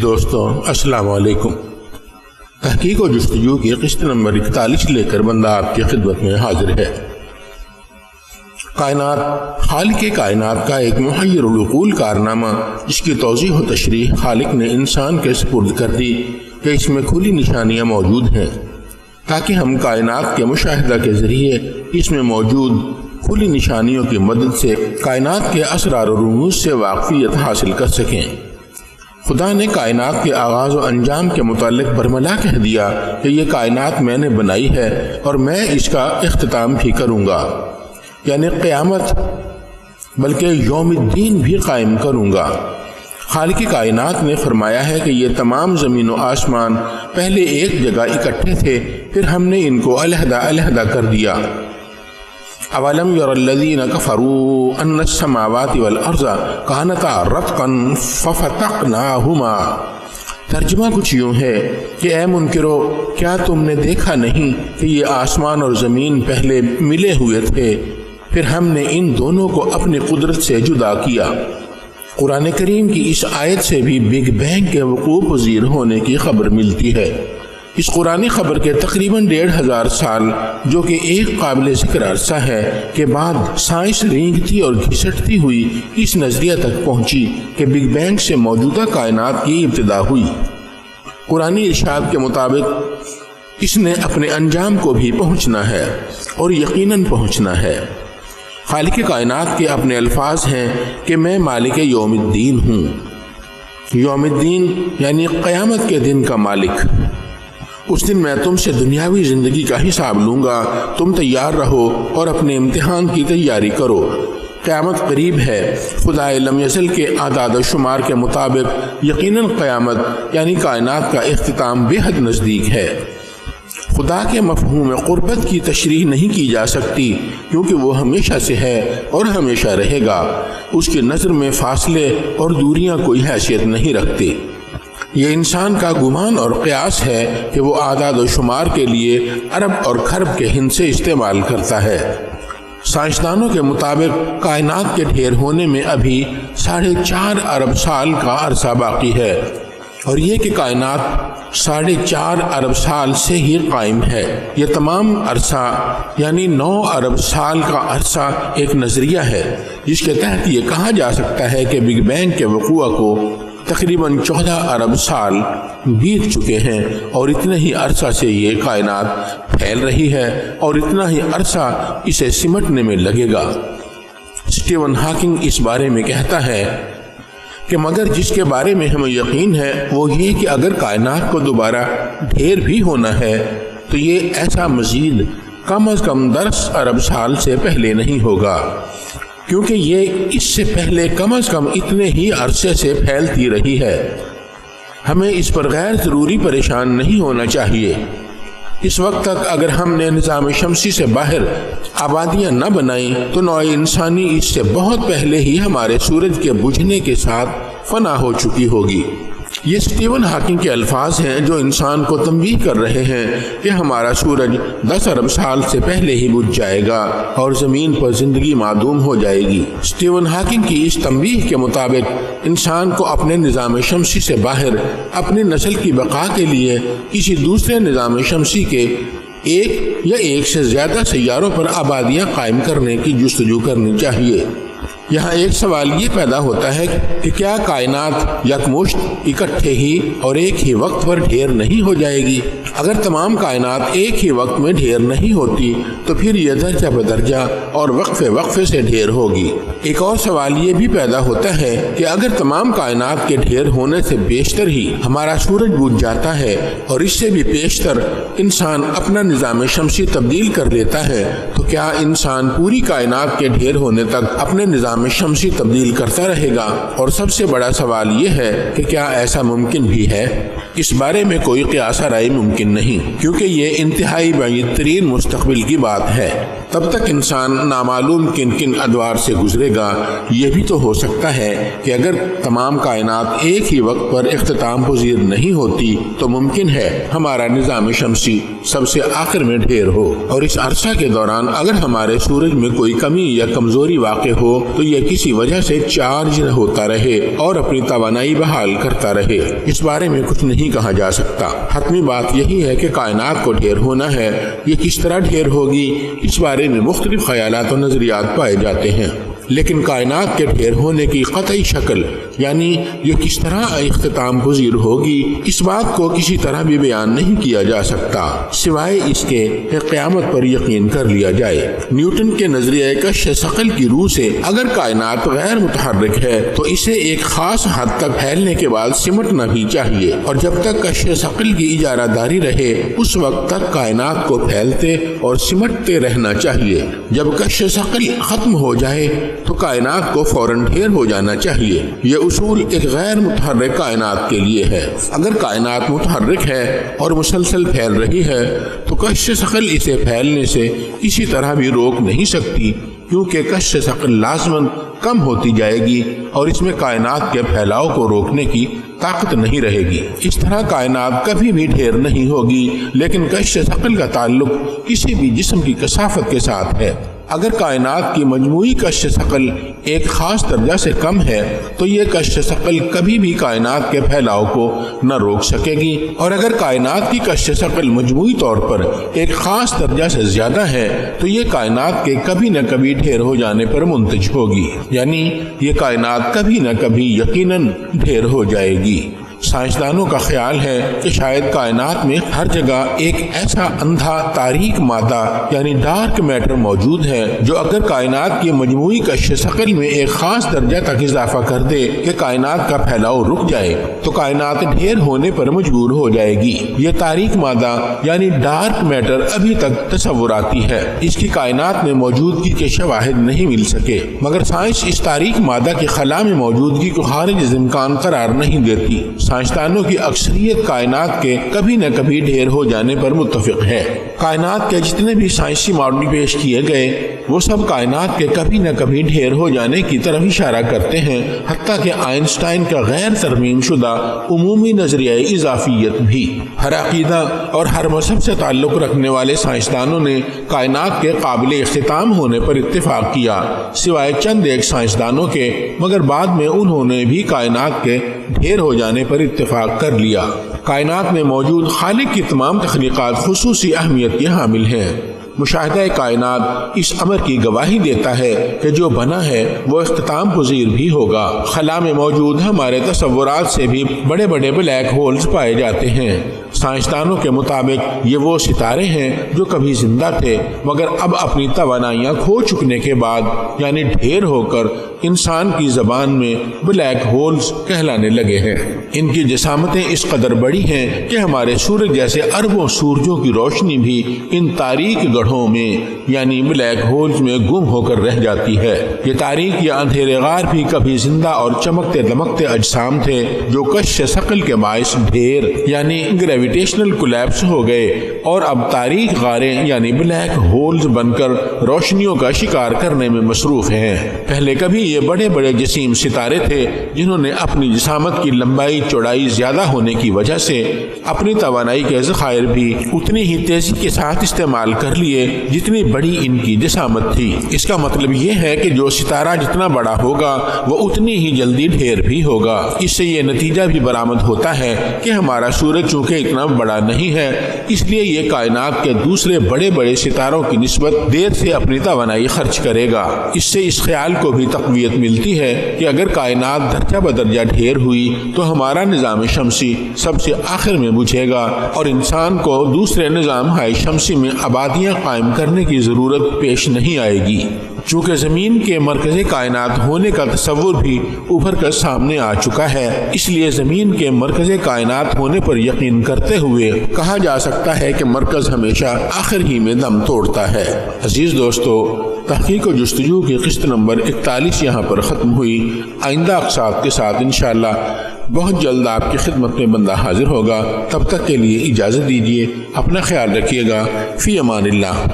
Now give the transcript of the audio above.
دوستوں السلام علیکم۔ تحقیق و جستجو کی قسط نمبر 41 لے کر بندہ آپ کی خدمت میں حاضر ہے۔ کائنات خالق کائنات کا ایک محیر العقول کارنامہ، جس کی توضیح و تشریح خالق نے انسان کے سپرد کر دی کہ اس میں کھلی نشانیاں موجود ہیں، تاکہ ہم کائنات کے مشاہدہ کے ذریعے اس میں موجود کھلی نشانیوں کی مدد سے کائنات کے اسرار و رموز سے واقفیت حاصل کر سکیں۔ خدا نے کائنات کے آغاز و انجام کے متعلق برملا کہہ دیا کہ یہ کائنات میں نے بنائی ہے اور میں اس کا اختتام بھی کروں گا، یعنی قیامت بلکہ یوم الدین بھی قائم کروں گا۔ خالق کائنات نے فرمایا ہے کہ یہ تمام زمین و آسمان پہلے ایک جگہ اکٹھے تھے، پھر ہم نے ان کو علیحدہ علیحدہ کر دیا۔ اولم یر الذین کفروا ان السماوات والارض کانتا رتقا ففتقناہما۔ ترجمہ کچھ یوں ہے کہ اے منکرو، کیا تم نے دیکھا نہیں کہ یہ آسمان اور زمین پہلے ملے ہوئے تھے، پھر ہم نے ان دونوں کو اپنی قدرت سے جدا کیا۔ قرآن کریم کی اس آیت سے بھی بگ بینگ کے وقوع پذیر ہونے کی خبر ملتی ہے۔ اس قرآنی خبر کے تقریباً 1500 سال، جو کہ ایک قابل ذکر عرصہ ہے، کے بعد سائنس رینگتی اور گھسٹتی ہوئی اس نظریہ تک پہنچی کہ بگ بینگ سے موجودہ کائنات کی ابتدا ہوئی۔ قرآنی ارشاد کے مطابق اس نے اپنے انجام کو بھی پہنچنا ہے اور یقیناً پہنچنا ہے۔ خالق کائنات کے اپنے الفاظ ہیں کہ میں مالک یوم الدین ہوں۔ یوم الدین یعنی قیامت کے دن کا مالک۔ اس دن میں تم سے دنیاوی زندگی کا حساب لوں گا، تم تیار رہو اور اپنے امتحان کی تیاری کرو۔ قیامت قریب ہے۔ خدا لم یزل کے اعداد و شمار کے مطابق یقیناً قیامت یعنی کائنات کا اختتام بے حد نزدیک ہے۔ خدا کے مفہوم قربت کی تشریح نہیں کی جا سکتی، کیونکہ وہ ہمیشہ سے ہے اور ہمیشہ رہے گا۔ اس کی نظر میں فاصلے اور دوریاں کوئی حیثیت نہیں رکھتی۔ یہ انسان کا گمان اور قیاس ہے کہ وہ اعداد و شمار کے لیے ارب اور کھرب کے ہندسے استعمال کرتا ہے۔ سائنسدانوں کے مطابق کائنات کے ڈھیر ہونے میں ابھی 4.5 ارب سال کا عرصہ باقی ہے، اور یہ کہ کائنات 4.5 ارب سال سے ہی قائم ہے۔ یہ تمام عرصہ یعنی 9 ارب سال کا عرصہ ایک نظریہ ہے، جس کے تحت یہ کہا جا سکتا ہے کہ بگ بینگ کے وقوع کو تقریباً 14 ارب سال بیت چکے ہیں، اور اتنے ہی عرصہ سے یہ کائنات پھیل رہی ہے اور اتنا ہی عرصہ اسے سمٹنے میں لگے گا۔ اسٹیون ہاکنگ اس بارے میں کہتا ہے کہ مگر جس کے بارے میں ہمیں یقین ہے وہ یہ کہ اگر کائنات کو دوبارہ ڈھیر بھی ہونا ہے تو یہ ایسا مزید کم از کم 10 ارب سال سے پہلے نہیں ہوگا، کیونکہ یہ اس سے پہلے کم از کم اتنے ہی عرصے سے پھیلتی رہی ہے۔ ہمیں اس پر غیر ضروری پریشان نہیں ہونا چاہیے۔ اس وقت تک اگر ہم نے نظام شمسی سے باہر آبادیاں نہ بنائیں تو نوع انسانی اس سے بہت پہلے ہی ہمارے سورج کے بجھنے کے ساتھ فنا ہو چکی ہوگی۔ یہ اسٹیون ہاکنگ کے الفاظ ہیں جو انسان کو تنبیہ کر رہے ہیں کہ ہمارا سورج 10 ارب سال سے پہلے ہی بجھ جائے گا اور زمین پر زندگی معدوم ہو جائے گی۔ اسٹیون ہاکنگ کی اس تنبیہ کے مطابق انسان کو اپنے نظام شمسی سے باہر اپنی نسل کی بقا کے لیے کسی دوسرے نظام شمسی کے ایک یا ایک سے زیادہ سیاروں پر آبادیاں قائم کرنے کی جستجو کرنی چاہیے۔ یہاں ایک سوال یہ پیدا ہوتا ہے کہ کیا کائنات یکمشت اکٹھے ہی اور ایک ہی وقت پر ڈھیر نہیں ہو جائے گی؟ اگر تمام کائنات ایک ہی وقت میں ڈھیر نہیں ہوتی تو پھر یہ درجہ بدرجہ اور وقفے وقفے سے ڈھیر ہوگی۔ ایک اور سوال یہ بھی پیدا ہوتا ہے کہ اگر تمام کائنات کے ڈھیر ہونے سے بیشتر ہی ہمارا سورج بجھ جاتا ہے اور اس سے بھی بیشتر انسان اپنا نظام شمسی تبدیل کر لیتا ہے، تو کیا انسان پوری کائنات کے ڈھیر ہونے تک اپنے نظام شمسی تبدیل کرتا رہے گا؟ اور سب سے بڑا سوال یہ ہے کہ کیا ایسا ممکن بھی ہے؟ اس بارے میں کوئی قیاس رائے ممکن نہیں، کیونکہ یہ انتہائی بعید ترین مستقبل کی بات ہے۔ تب تک انسان نامعلوم کن کن ادوار سے گزرے گا۔ یہ بھی تو ہو سکتا ہے کہ اگر تمام کائنات ایک ہی وقت پر اختتام پذیر نہیں ہوتی تو ممکن ہے ہمارا نظام شمسی سب سے آخر میں ڈھیر ہو، اور اس عرصہ کے دوران اگر ہمارے سورج میں کوئی کمی یا کمزوری واقع ہو تو یہ کسی وجہ سے چارج ہوتا رہے اور اپنی توانائی بحال کرتا رہے، اس بارے میں کچھ نہیں کہا جا سکتا۔ حتمی بات یہی ہے کہ کائنات کو ڈھیر ہونا ہے، یہ کس طرح ڈھیر ہوگی اس بارے میں مختلف خیالات و نظریات پائے جاتے ہیں، لیکن کائنات کے ڈھیر ہونے کی قطعی شکل یعنی یہ کس طرح اختتام پذیر ہوگی اس بات کو کسی طرح بھی بیان نہیں کیا جا سکتا سوائے اس کے کہ قیامت پر یقین کر لیا جائے۔ نیوٹن کے نظریہ کشش ثقل کی روح سے اگر کائنات غیر متحرک ہے تو اسے ایک خاص حد تک پھیلنے کے بعد سمٹنا بھی چاہیے، اور جب تک کشش ثقل کی اجارہ داری رہے اس وقت تک کائنات کو پھیلتے اور سمٹتے رہنا چاہیے۔ جب کشش ثقل ختم ہو جائے تو کائنات کو فوراً ڈھیر ہو جانا چاہیے۔ یہ اصول ایک غیر متحرک کائنات کے لیے ہے۔ اگر کائنات متحرک ہے اور مسلسل پھیل رہی ہے تو کشش ثقل اسے پھیلنے سے کسی طرح بھی روک نہیں سکتی، کیونکہ کشش ثقل لازماً کم ہوتی جائے گی اور اس میں کائنات کے پھیلاؤ کو روکنے کی طاقت نہیں رہے گی۔ اس طرح کائنات کبھی بھی ڈھیر نہیں ہوگی، لیکن کشش ثقل کا تعلق کسی بھی جسم کی کثافت کے ساتھ ہے۔ اگر کائنات کی مجموعی کشش ثقل ایک خاص درجہ سے کم ہے تو یہ کشش ثقل کبھی بھی کائنات کے پھیلاؤ کو نہ روک سکے گی، اور اگر کائنات کی کشش ثقل مجموعی طور پر ایک خاص درجہ سے زیادہ ہے تو یہ کائنات کے کبھی نہ کبھی ڈھیر ہو جانے پر منتج ہوگی، یعنی یہ کائنات کبھی نہ کبھی یقیناً ڈھیر ہو جائے گی۔ سائنسدانوں کا خیال ہے کہ شاید کائنات میں ہر جگہ ایک ایسا اندھا تاریک مادہ یعنی ڈارک میٹر موجود ہے جو اگر کائنات کی مجموعی کشش ثقل میں ایک خاص درجہ تک اضافہ کر دے کہ کائنات کا پھیلاؤ رک جائے تو کائنات ڈھیر ہونے پر مجبور ہو جائے گی۔ یہ تاریک مادہ یعنی ڈارک میٹر ابھی تک تصوراتی ہے، اس کی کائنات میں موجودگی کے شواہد نہیں مل سکے، مگر سائنس اس تاریک مادہ کی خلا میں موجودگی کو خارج از امکان قرار نہیں دیتی۔ سائنسدانوں کی اکثریت کائنات کے کبھی نہ کبھی ڈھیر ہو جانے پر متفق ہے۔ کائنات کے جتنے بھی سائنسی ماڈل پیش کیے گئے وہ سب کائنات کے کبھی نہ کبھی ڈھیر ہو جانے کی طرف اشارہ کرتے ہیں، حتیٰ کہ آئنسٹائن کا غیر ترمیم شدہ عمومی نظریہ اضافیت بھی۔ ہر عقیدہ اور ہر مذہب سے تعلق رکھنے والے سائنسدانوں نے کائنات کے قابل اختتام ہونے پر اتفاق کیا، سوائے چند ایک سائنسدانوں کے، مگر بعد میں انہوں نے بھی کائنات کے ڈھیر ہو جانے پر اتفاق کر لیا۔ کائنات میں موجود خالق کی تمام تخلیقات خصوصی اہمیت کے حامل ہیں۔ مشاہدہ کائنات اس امر کی گواہی دیتا ہے کہ جو بنا ہے وہ اختتام پذیر بھی ہوگا۔ خلا میں موجود ہمارے تصورات سے بھی بڑے بڑے بلیک ہولز پائے جاتے ہیں۔ سائنسدانوں کے مطابق یہ وہ ستارے ہیں جو کبھی زندہ تھے مگر اب اپنی توانائیاں کھو چکنے کے بعد یعنی ڈھیر ہو کر انسان کی زبان میں بلیک ہولز کہلانے لگے ہیں۔ ان کی جسامتیں اس قدر بڑی ہیں کہ ہمارے سورج جیسے اربوں سورجوں کی روشنی بھی ان تاریک گڑھوں میں یعنی بلیک ہولز میں گم ہو کر رہ جاتی ہے۔ یہ تاریک یا اندھیرے غار بھی کبھی زندہ اور چمکتے دمکتے اجسام تھے جو کشش ثقل کے باعث ڈھیر یعنی گریویٹیشنل کولیپس ہو گئے اور اب تاریک غاریں یعنی بلیک ہولز بن کر روشنیوں کا شکار کرنے میں مصروف ہیں۔ پہلے کبھی یہ بڑے بڑے جسیم ستارے تھے جنہوں نے اپنی جسامت کی لمبائی چوڑائی زیادہ ہونے کی وجہ سے اپنی توانائی کے ذخائر بھی اتنی ہی تیزی کے ساتھ استعمال کر لیے جتنی بڑی ان کی جسامت تھی۔ اس کا مطلب یہ ہے کہ جو ستارہ جتنا بڑا ہوگا وہ اتنی ہی جلدی ڈھیر بھی ہوگا۔ اس سے یہ نتیجہ بھی برآمد ہوتا ہے کہ ہمارا سورج چونکہ اتنا بڑا نہیں ہے اس لیے یہ کائنات کے دوسرے بڑے بڑے ستاروں کی نسبت دیر سے اپنی توانائی خرچ کرے گا۔ اس سے اس خیال کو بھی تقویت ملتی ہے کہ اگر کائنات درجہ بدرجہ ڈھیر ہوئی تو ہمارا نظام شمسی سب سے آخر میں بجھے گا اور انسان کو دوسرے نظام ہائے شمسی میں آبادیاں قائم کرنے کی ضرورت پیش نہیں آئے گی۔ چونکہ زمین کے مرکز کائنات ہونے کا تصور بھی ابھر کر سامنے آ چکا ہے، اس لیے زمین کے مرکز کائنات ہونے پر یقین کرتے ہوئے کہا جا سکتا ہے کہ مرکز ہمیشہ آخر ہی میں دم توڑتا ہے۔ عزیز دوستو، تحقیق و جستجو کی قسط نمبر 41 یہاں پر ختم ہوئی۔ آئندہ اقساط کے ساتھ انشاءاللہ بہت جلد آپ کی خدمت میں بندہ حاضر ہوگا۔ تب تک کے لیے اجازت دیجیے، اپنا خیال رکھیے گا۔ فی امان اللہ۔